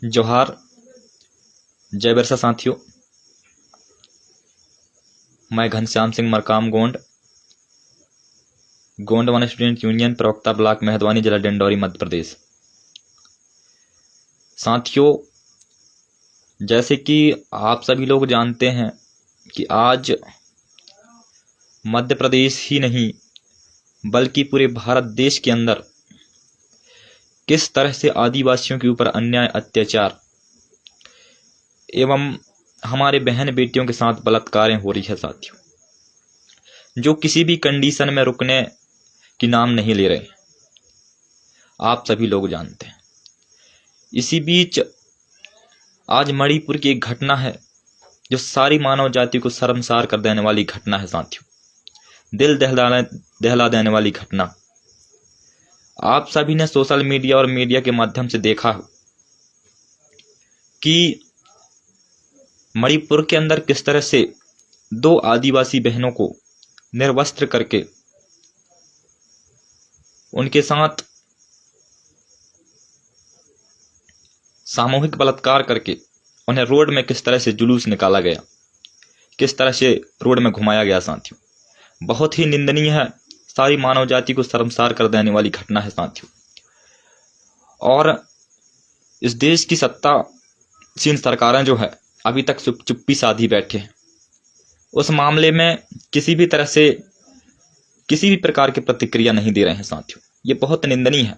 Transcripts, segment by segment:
जोहार, जय बिरसा साथियों। मैं Ghanshyam Singh Markam Gond one student union प्रवक्ता ब्लॉक मेहदवानी, जिला डिंडौरी, मध्य प्रदेश। साथियों, जैसे कि आप सभी लोग जानते हैं कि आज मध्य प्रदेश ही नहीं बल्कि पूरे भारत देश के अंदर किस तरह से आदिवासियों के ऊपर अन्याय, अत्याचार एवं हमारे बहन बेटियों के साथ बलात्कारें हो रही है साथियों, जो किसी भी कंडीशन में रुकने की नाम नहीं ले रहे। आप सभी लोग जानते हैं। इसी बीच आज मणिपुर की एक घटना है जो सारी मानव जाति को शर्मसार कर देने वाली घटना है साथियों, दिल दहला देने वाली घटना। आप सभी ने सोशल मीडिया और मीडिया के माध्यम से देखा हो कि मणिपुर के अंदर किस तरह से दो आदिवासी बहनों को निर्वस्त्र करके उनके साथ सामूहिक बलात्कार करके उन्हें रोड में किस तरह से जुलूस निकाला गया, किस तरह से रोड में घुमाया गया साथियों, बहुत ही निंदनीय है। सारी मानव जाति को शर्मसार कर देने वाली घटना है साथियों। और इस देश की सत्तासीन सरकारें जो है अभी तक चुप्पी साधी बैठे हैं। उस मामले में किसी भी तरह से किसी भी प्रकार की प्रतिक्रिया नहीं दे रहे हैं साथियों। ये बहुत निंदनीय है।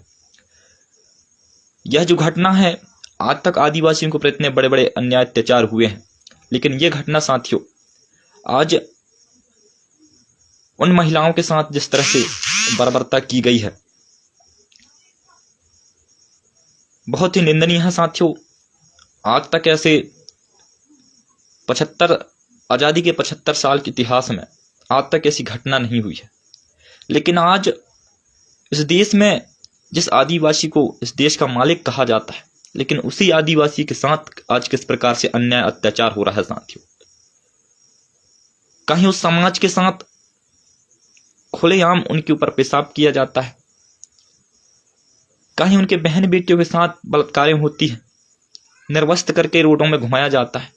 यह जो घटना है, आज तक आदिवासियों के ऊपर इतने बड़े बड़े अन्याय अत्याचार हुए हैं, लेकिन यह घटना साथियों आज उन महिलाओं के साथ जिस तरह से बर्बरता की गई है, बहुत ही निंदनीय है साथियों। आज तक ऐसे 75 आजादी के 75 साल के इतिहास में आज तक ऐसी घटना नहीं हुई है। लेकिन आज इस देश में जिस आदिवासी को इस देश का मालिक कहा जाता है, लेकिन उसी आदिवासी के साथ आज किस प्रकार से अन्याय अत्याचार हो रहा है साथियों। कहीं उस समाज के साथ खुलेआम उनके ऊपर पेशाब किया जाता है, कहीं उनके बहन बेटियों के साथ बलात्कारें होती है, निर्वस्त्र करके रोडों में घुमाया जाता है।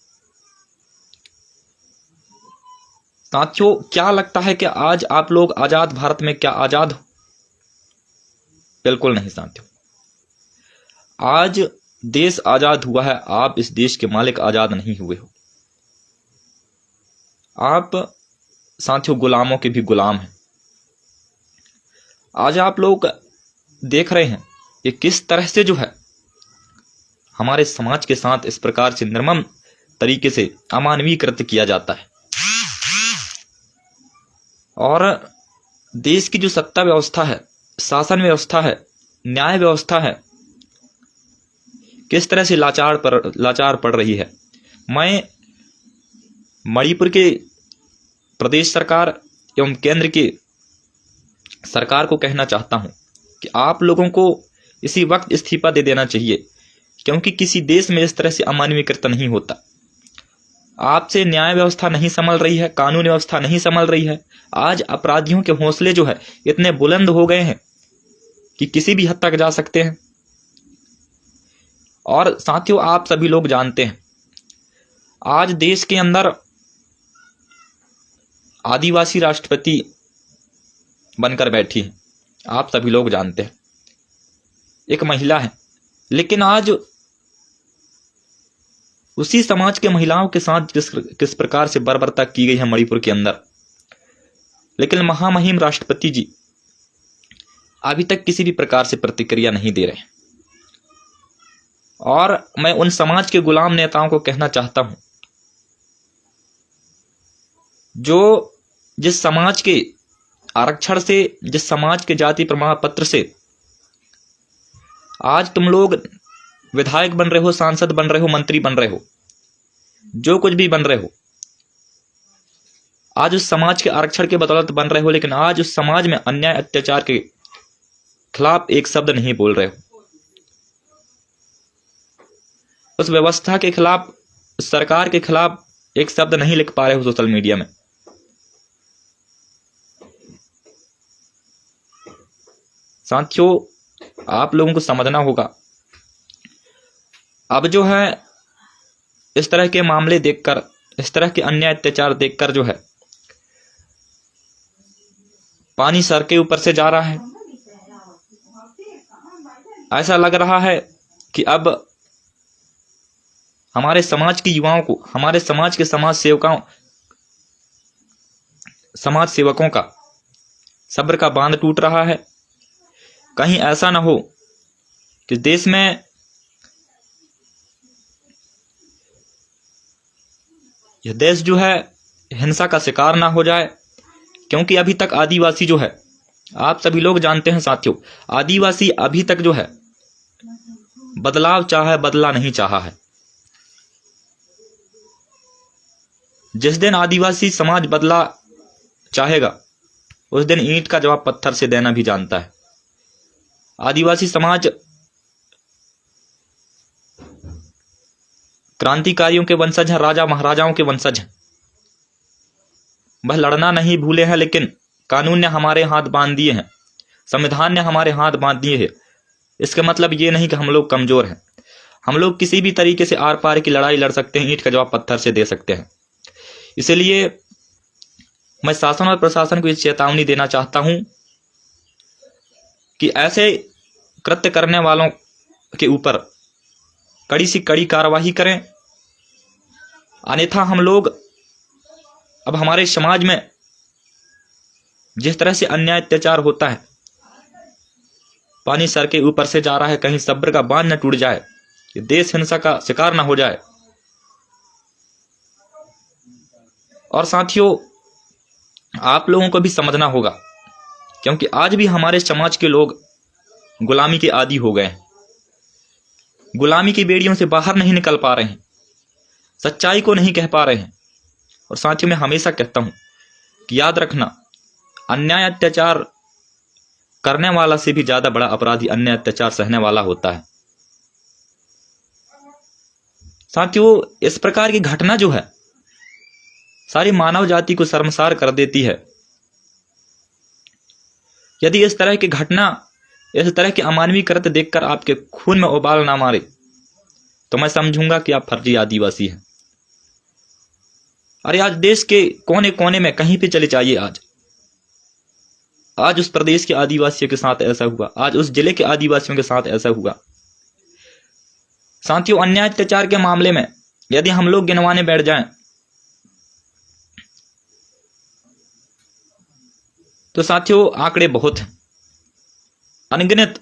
साथियों, क्या लगता है कि आज आप लोग आजाद भारत में क्या आजाद हो? बिल्कुल नहीं साथियों। आज देश आजाद हुआ है, आप इस देश के मालिक आजाद नहीं हुए हो। आप साथियों गुलामों के भी गुलाम हैं। आज आप लोग देख रहे हैं कि किस तरह से जो है हमारे समाज के साथ इस प्रकार से निर्मम तरीके से अमानवीय कृत्य किया जाता है। और देश की जो सत्ता व्यवस्था है, शासन व्यवस्था है, न्याय व्यवस्था है, किस तरह से लाचार पड़ रही है। मैं मणिपुर के प्रदेश सरकार एवं केंद्र की सरकार को कहना चाहता हूं कि आप लोगों को इसी वक्त इस्तीफा दे देना चाहिए, क्योंकि किसी देश में इस तरह से अमानवीय कृत्य नहीं होता। आपसे न्याय व्यवस्था नहीं संभल रही है, कानून व्यवस्था नहीं संभल रही है। आज अपराधियों के हौसले जो है इतने बुलंद हो गए हैं कि किसी भी हद तक जा सकते हैं। और साथियों, आप सभी लोग जानते हैं आज देश के अंदर आदिवासी राष्ट्रपति बनकर बैठी है। आप सभी लोग जानते हैं, एक महिला है। लेकिन आज उसी समाज के महिलाओं के साथ किस प्रकार से बर्बरता की गई है मणिपुर के अंदर, लेकिन महामहिम राष्ट्रपति जी अभी तक किसी भी प्रकार से प्रतिक्रिया नहीं दे रहे हैं। और मैं उन समाज के गुलाम नेताओं को कहना चाहता हूं जो जिस समाज के आरक्षण से, जिस समाज के जाति प्रमाण पत्र से आज तुम लोग विधायक बन रहे हो, सांसद बन रहे हो, मंत्री बन रहे हो, जो कुछ भी बन रहे हो, आज उस समाज के आरक्षण के बदौलत बन रहे हो, लेकिन आज उस समाज में अन्याय अत्याचार के खिलाफ एक शब्द नहीं बोल रहे हो। उस व्यवस्था के खिलाफ, सरकार के खिलाफ एक शब्द नहीं लिख पा रहे हो सोशल मीडिया में। साथियों, आप लोगों को समझना होगा अब जो है इस तरह के मामले देखकर, इस तरह के अन्याय अत्याचार देखकर जो है पानी सर के ऊपर से जा रहा है। ऐसा लग रहा है कि अब हमारे समाज के युवाओं को, हमारे समाज के समाज सेवकों का सब्र का बांध टूट रहा है। कहीं ऐसा ना हो कि देश में यह देश जो है हिंसा का शिकार ना हो जाए, क्योंकि अभी तक आदिवासी जो है, आप सभी लोग जानते हैं साथियों, आदिवासी अभी तक जो है बदलाव चाहा, बदला नहीं चाहा है। जिस दिन आदिवासी समाज बदला चाहेगा उस दिन ईंट का जवाब पत्थर से देना भी जानता है। आदिवासी समाज क्रांतिकारियों के वंशज हैं, राजा महाराजाओं के वंशज हैं। वह लड़ना नहीं भूले हैं, लेकिन कानून ने हमारे हाथ बांध दिए हैं, संविधान ने हमारे हाथ बांध दिए हैं। इसका मतलब ये नहीं कि हम लोग कमजोर हैं। हम लोग किसी भी तरीके से आर पार की लड़ाई लड़ सकते हैं, ईंट का जवाब पत्थर से दे सकते हैं। इसलिए मैं शासन और प्रशासन को ये चेतावनी देना चाहता हूं कि ऐसे कृत्य करने वालों के ऊपर कड़ी से कड़ी कार्रवाई करें, अन्यथा हम लोग अब हमारे समाज में जिस तरह से अन्याय अत्याचार होता है, पानी सर के ऊपर से जा रहा है, कहीं सब्र का बांध न टूट जाए, कि देश हिंसा का शिकार न हो जाए। और साथियों, आप लोगों को भी समझना होगा, क्योंकि आज भी हमारे समाज के लोग गुलामी के आदी हो गए हैं, गुलामी की बेड़ियों से बाहर नहीं निकल पा रहे हैं, सच्चाई को नहीं कह पा रहे हैं। और साथियों, मैं हमेशा कहता हूं कि याद रखना, अन्याय अत्याचार करने वाला से भी ज्यादा बड़ा अपराधी अन्याय अत्याचार सहने वाला होता है। साथियों, इस प्रकार की घटना जो है सारी मानव जाति को शर्मसार कर देती है। यदि इस तरह की घटना, इस तरह के अमानवीय कृत्य देखकर आपके खून में उबाल ना मारे तो मैं समझूंगा कि आप फर्जी आदिवासी हैं। अरे आज देश के कोने कोने में कहीं पे चले जाइए, आज उस प्रदेश के आदिवासियों के साथ ऐसा हुआ, आज उस जिले के आदिवासियों के साथ ऐसा हुआ। साथियों, अन्याय अत्याचार के मामले में यदि हम लोग गिनवाने बैठ जाएं तो साथियों आंकड़े बहुत हैं, अनगिनत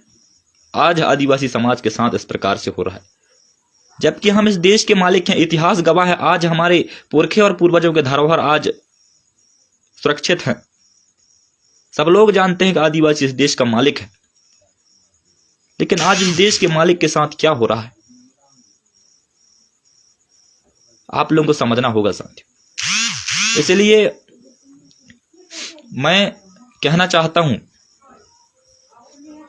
आज आदिवासी समाज के साथ इस प्रकार से हो रहा है। जबकि हम इस देश के मालिक हैं, इतिहास गवाह है, आज हमारे पुरखे और पूर्वजों के धरोहर आज सुरक्षित हैं। सब लोग जानते हैं कि आदिवासी इस देश का मालिक है, लेकिन आज इस देश के मालिक के साथ क्या हो रहा है आप लोगों को समझना होगा साथियों। इसलिए मैं कहना चाहता हूं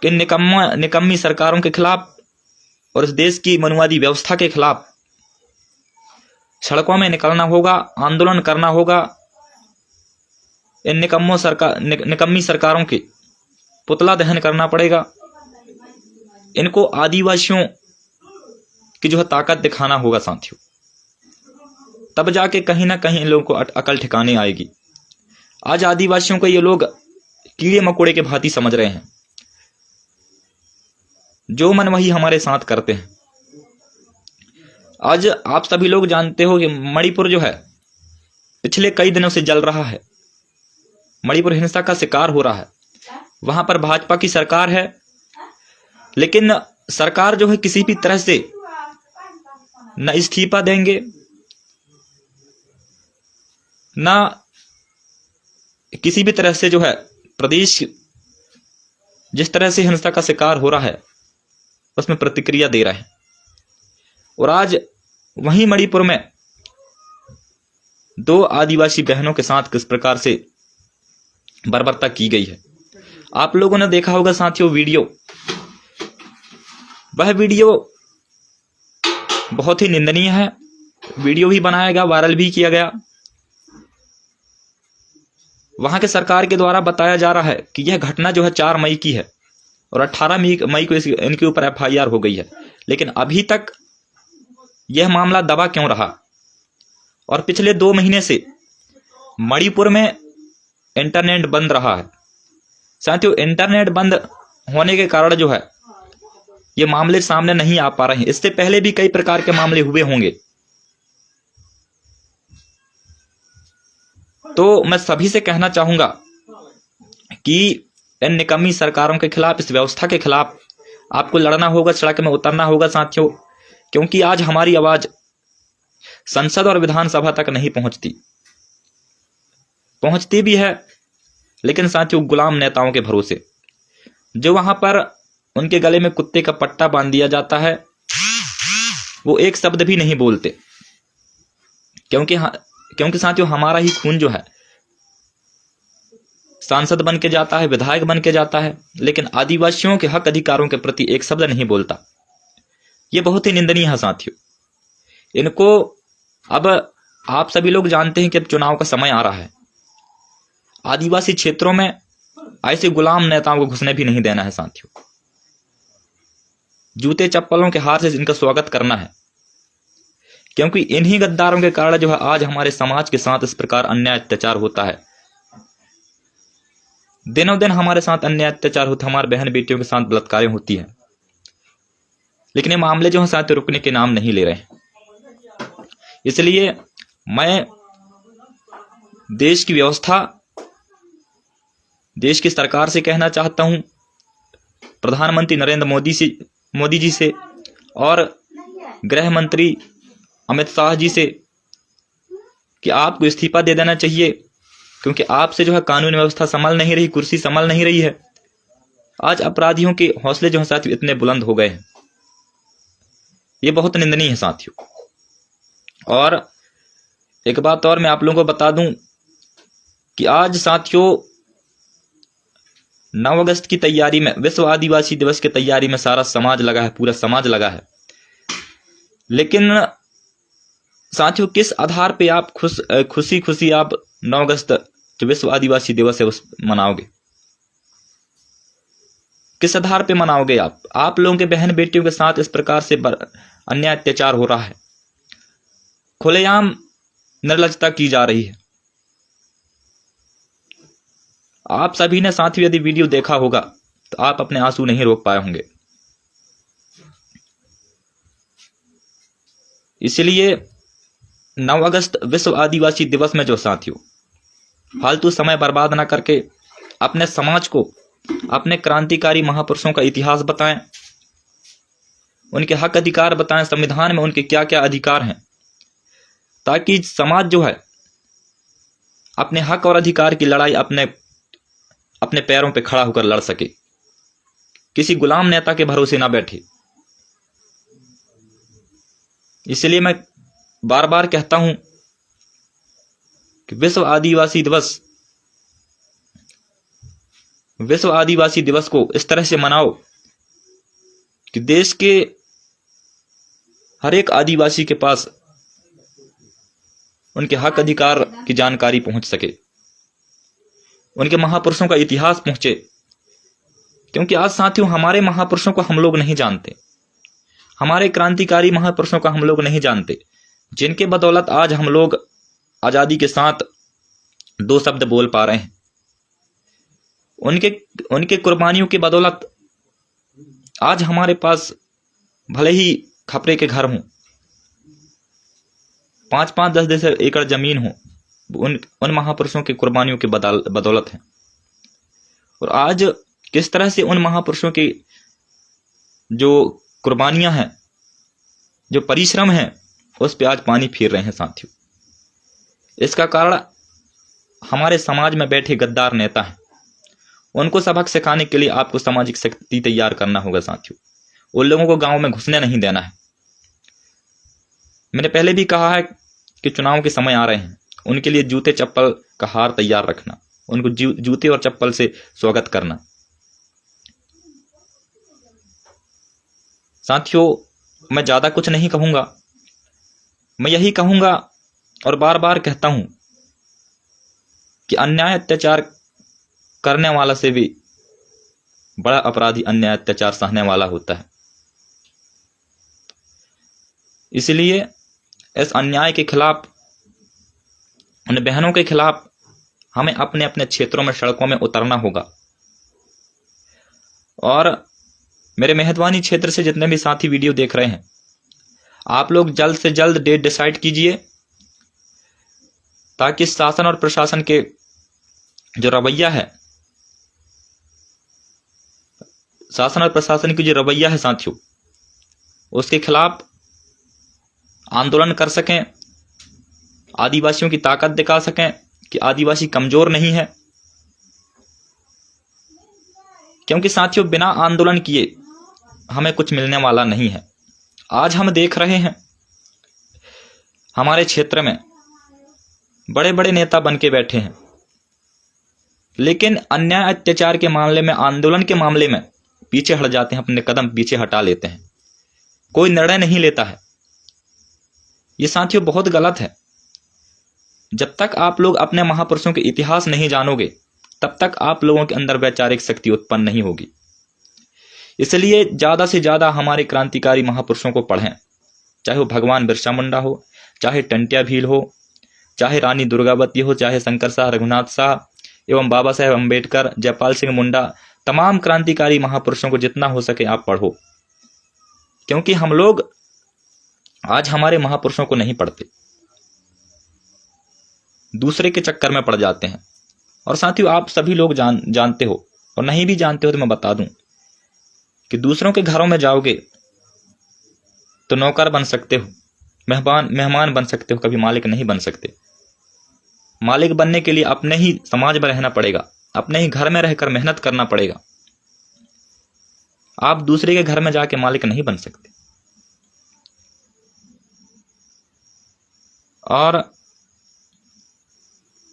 कि निकम्मी सरकारों के खिलाफ और इस देश की मनुवादी व्यवस्था के खिलाफ सड़कों में निकलना होगा, आंदोलन करना होगा। इन निकम्मी सरकारों के पुतला दहन करना पड़ेगा। इनको आदिवासियों की जो है ताकत दिखाना होगा साथियों, तब जाके कहीं ना कहीं इन लोगों को अकल ठिकाने आएगी। आज आदिवासियों को ये लोग कीड़े मकोड़े के भांति समझ रहे हैं, जो मन वही हमारे साथ करते हैं। आज आप सभी लोग जानते हो कि मणिपुर जो है पिछले कई दिनों से जल रहा है, मणिपुर हिंसा का शिकार हो रहा है। वहां पर भाजपा की सरकार है, लेकिन सरकार जो है किसी भी तरह से न इस्तीफा देंगे, न किसी भी तरह से जो है प्रदेश जिस तरह से हिंसा का शिकार हो रहा है उसमें प्रतिक्रिया दे रहे हैं। और आज वहीं मणिपुर में 2 आदिवासी बहनों के साथ किस प्रकार से बर्बरता की गई है, आप लोगों ने देखा होगा साथियों वीडियो। वह वीडियो बहुत ही निंदनीय है, वीडियो भी बनाया गया, वायरल भी किया गया। वहां के सरकार के द्वारा बताया जा रहा है कि यह घटना जो है 4 मई की है और 18 मई को इनके ऊपर FIR हो गई है, लेकिन अभी तक यह मामला दबा क्यों रहा? और पिछले 2 महीने से मणिपुर में इंटरनेट बंद रहा है। साथियों, इंटरनेट बंद होने के कारण जो है ये मामले सामने नहीं आ पा रहे हैं। इससे पहले भी कई प्रकार के मामले हुए होंगे। तो मैं सभी से कहना चाहूंगा कि इन निकम्मी सरकारों के खिलाफ, इस व्यवस्था के खिलाफ आपको लड़ना होगा, सड़क में उतरना होगा साथियों, क्योंकि आज हमारी आवाज संसद और विधानसभा तक नहीं पहुंचती भी है, लेकिन साथियों गुलाम नेताओं के भरोसे, जो वहां पर उनके गले में कुत्ते का पट्टा बांध दिया जाता है, वो एक शब्द भी नहीं बोलते। क्योंकि साथियों हमारा ही खून जो है सांसद बन के जाता है, विधायक बन के जाता है, लेकिन आदिवासियों के हक अधिकारों के प्रति एक शब्द नहीं बोलता। ये बहुत ही निंदनीय है साथियों। इनको अब आप सभी लोग जानते हैं कि अब चुनाव का समय आ रहा है। आदिवासी क्षेत्रों में ऐसे गुलाम नेताओं को घुसने भी नहीं देना है साथियों। जूते चप्पलों के हार से इनका स्वागत करना है, क्योंकि इन्हीं गद्दारों के कारण जो है आज हमारे समाज के साथ इस प्रकार अन्याय अत्याचार होता है। दिनों दिन हमारे साथ अन्याय अत्याचार होता है, हमारे बहन बेटियों के साथ बलात्कारें होती है, लेकिन ये मामले जो है साथियों रुकने के नाम नहीं ले रहे हैं। इसलिए मैं देश की व्यवस्था, देश की सरकार से कहना चाहता हूं, प्रधानमंत्री नरेंद्र मोदी जी से और गृह मंत्री अमित शाह जी से कि आपको इस्तीफा दे देना चाहिए, क्योंकि आपसे जो है कानून व्यवस्था संभल नहीं रही, कुर्सी संभल नहीं रही है। आज अपराधियों के हौसले जो है साथियों इतने बुलंद हो गए हैं, ये बहुत निंदनीय है साथियों। और एक बात और मैं आप लोगों को बता दूं कि आज साथियों 9 अगस्त की तैयारी में, विश्व आदिवासी दिवस की तैयारी में सारा समाज लगा है, पूरा समाज लगा है, लेकिन साथियों किस आधार पे आप खुशी खुशी आप 9 अगस्त जो विश्व आदिवासी दिवस है उस मनाओगे? किस आधार पे मनाओगे? आप लोगों के बहन बेटियों के साथ इस प्रकार से अन्याय अत्याचार हो रहा है, खुलेआम निर्लजता की जा रही है। आप सभी ने साथियों यदि वीडियो देखा होगा तो आप अपने आंसू नहीं रोक पाए होंगे। इसलिए 9 अगस्त विश्व आदिवासी दिवस में जो साथियों फालतू समय बर्बाद ना करके अपने समाज को, अपने क्रांतिकारी महापुरुषों का इतिहास बताएं, उनके हक अधिकार बताएं, संविधान में उनके क्या क्या अधिकार हैं, ताकि समाज जो है अपने हक और अधिकार की लड़ाई अपने पैरों पे खड़ा होकर लड़ सके, किसी गुलाम नेता के भरोसे ना बैठे। इसलिए मैं बार बार कहता हूं कि विश्व आदिवासी दिवस को इस तरह से मनाओ कि देश के हर एक आदिवासी के पास उनके हक अधिकार की जानकारी पहुंच सके, उनके महापुरुषों का इतिहास पहुंचे। क्योंकि आज साथियों हमारे महापुरुषों को हम लोग नहीं जानते, हमारे क्रांतिकारी महापुरुषों को हम लोग नहीं जानते, जिनके बदौलत आज हम लोग आजादी के साथ 2 शब्द बोल पा रहे हैं। उनके कुर्बानियों की बदौलत आज हमारे पास भले ही खपरे के घर हों, 5-5, 10-10 एकड़ जमीन हो, उन महापुरुषों की कुर्बानियों की बदौलत है। और आज किस तरह से उन महापुरुषों की जो कुर्बानियां हैं, जो परिश्रम है, उस पे आज पानी फेर रहे हैं साथियों। इसका कारण हमारे समाज में बैठे गद्दार नेता हैं। उनको सबक सिखाने के लिए आपको सामाजिक शक्ति तैयार करना होगा साथियों। उन लोगों को गांव में घुसने नहीं देना है। मैंने पहले भी कहा है कि चुनाव के समय आ रहे हैं, उनके लिए जूते चप्पल का हार तैयार रखना, उनको जूते और चप्पल से स्वागत करना। साथियों मैं ज्यादा कुछ नहीं कहूंगा, मैं यही कहूंगा और बार बार कहता हूं कि अन्याय अत्याचार करने वाला से भी बड़ा अपराधी अन्याय अत्याचार सहने वाला होता है। इसलिए इस अन्याय के खिलाफ, उन बहनों के खिलाफ हमें अपने अपने क्षेत्रों में, सड़कों में उतरना होगा। और मेरे मेहरबानी क्षेत्र से जितने भी साथी वीडियो देख रहे हैं, आप लोग जल्द से जल्द डेट डिसाइड कीजिए, ताकि शासन और प्रशासन के जो रवैया है, शासन और प्रशासन की जो रवैया है साथियों, उसके खिलाफ आंदोलन कर सकें, आदिवासियों की ताकत दिखा सकें कि आदिवासी कमजोर नहीं है। क्योंकि साथियों, बिना आंदोलन किए हमें कुछ मिलने वाला नहीं है। आज हम देख रहे हैं हमारे क्षेत्र में बड़े बड़े नेता बन के बैठे हैं, लेकिन अन्याय अत्याचार के मामले में, आंदोलन के मामले में पीछे हट जाते हैं, अपने कदम पीछे हटा लेते हैं, कोई निर्णय नहीं लेता है। ये साथियों बहुत गलत है। जब तक आप लोग अपने महापुरुषों के इतिहास नहीं जानोगे, तब तक आप लोगों के अंदर वैचारिक शक्ति उत्पन्न नहीं होगी। इसलिए ज्यादा से ज्यादा हमारे क्रांतिकारी महापुरुषों को पढ़ें, चाहे वो भगवान बिरसा मुंडा हो, चाहे टंट्या भील हो, चाहे रानी दुर्गावती हो, चाहे शंकर शाह, रघुनाथ शाह एवं बाबा साहेब अम्बेडकर, जयपाल सिंह मुंडा, तमाम क्रांतिकारी महापुरुषों को जितना हो सके आप पढ़ो। क्योंकि हम लोग आज हमारे महापुरुषों को नहीं पढ़ते, दूसरे के चक्कर में पड़ जाते हैं। और साथियों, आप सभी लोग जानते हो, और नहीं भी जानते हो तो मैं बता दूं कि दूसरों के घरों में जाओगे तो नौकर बन सकते हो, मेहमान बन सकते हो, कभी मालिक नहीं बन सकते। मालिक बनने के लिए अपने ही समाज में रहना पड़ेगा, अपने ही घर में रहकर मेहनत करना पड़ेगा। आप दूसरे के घर में जाके मालिक नहीं बन सकते। और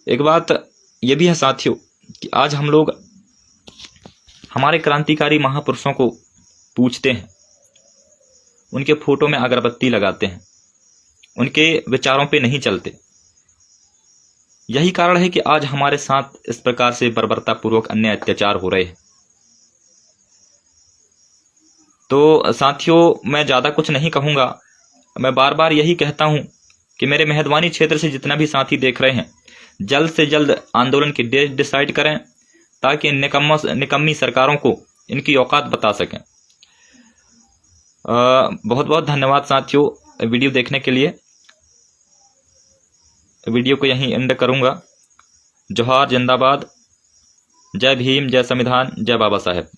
एक बात यह भी है साथियों कि आज हम लोग हमारे क्रांतिकारी महापुरुषों को पूछते हैं, उनके फोटो में अगरबत्ती लगाते हैं, उनके विचारों पे नहीं चलते। यही कारण है कि आज हमारे साथ इस प्रकार से बर्बरतापूर्वक अन्याय अत्याचार हो रहे हैं। तो साथियों, मैं ज्यादा कुछ नहीं कहूंगा। मैं बार बार यही कहता हूं कि मेरे मेहरबानी क्षेत्र से जितना भी साथी देख रहे हैं, जल्द से जल्द आंदोलन की डेट डिसाइड करें, ताकि निकम्मी सरकारों को इनकी औकात बता सकें। बहुत बहुत धन्यवाद साथियों वीडियो देखने के लिए। वीडियो को यहीं एंड करूंगा। जोहार, जिंदाबाद, जय भीम, जय संविधान, जय बाबा साहेब।